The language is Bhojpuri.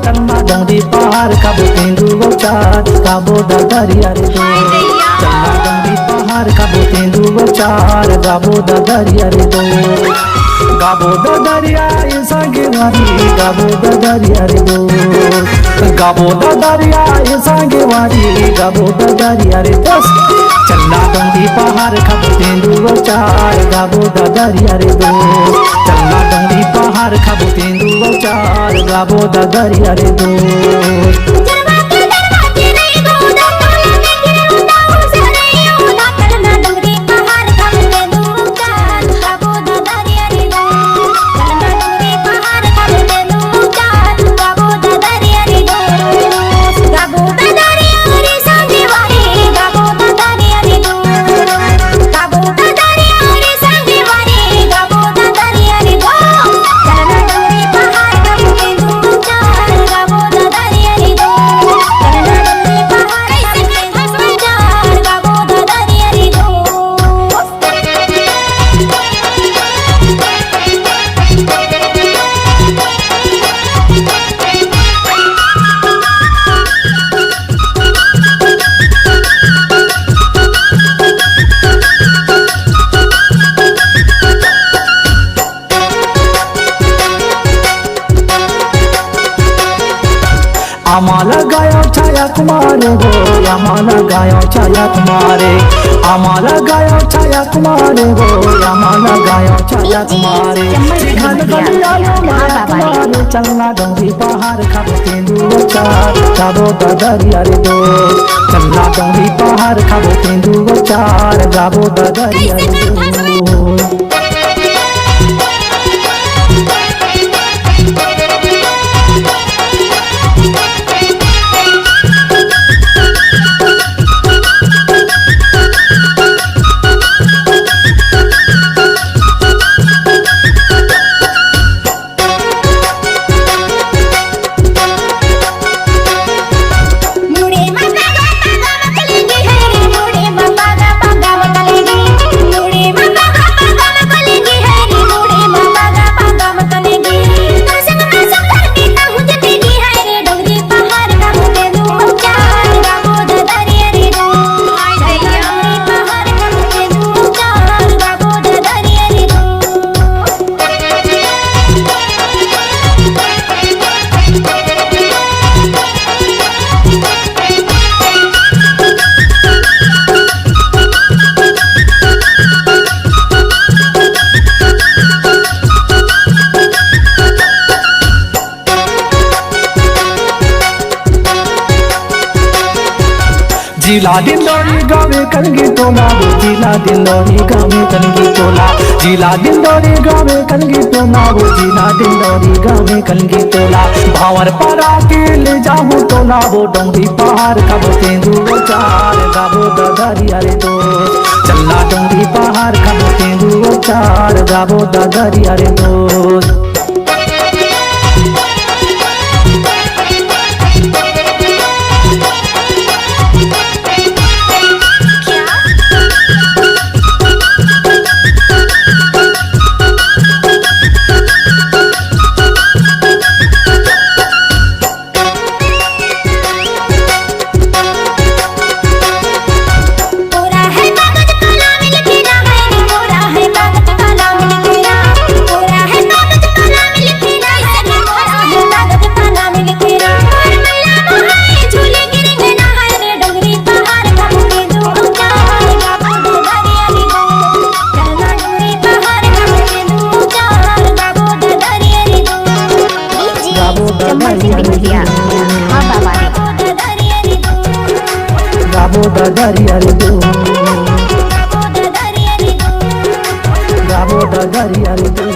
चलना डोंगरी पहाड़ कबो तेंदु चार गाबो दरिया रे दो चलना डोंगरी पहाड़ कबो तेंदु चार गाबो दरिया रे दो गाबो दरिया संगे वारी गाबो दरिया रे दो गाबो दरिया संगे वारी गाबो दरिया रे दो चलना डोंगरी पहाड़ कबो तेंदु चार गाबो दरिया रे दो चलना डोंगरी पहाड़ कबो तेंदु चार गाबो दरिया रे दो आम्हाला गायो छाया कुमारे हो आम्हाला गायो छाया कुमारे आम्हाला गायो छाया कुमारे हो आम्हाला गायो छाया कुमारे चलना डोंगरी पहाड़ कबो तेंदु चार गाबो दरिया रे दो चलना डोंगरी पहाड़ कबो तेंदु चार गाबो दरिया रे दो जिला दिंडोरी गावे कलगी टोला जिला दिंडोरी गावे कलगी टोला जिला दिंडोरी गावे कलगी टोला जिला दिंडोरी गावे कलगी टोला भावर परा के ले जाऊं टोला वो डोंगरी पहाड़ कबो तेंदु चार गाबो दरिया रे दो चलना डोंगरी पहाड़ कबो तेंदु चार गाबो दरिया रे दो गाबो दरिया रे दो गाबो दरिया रे दो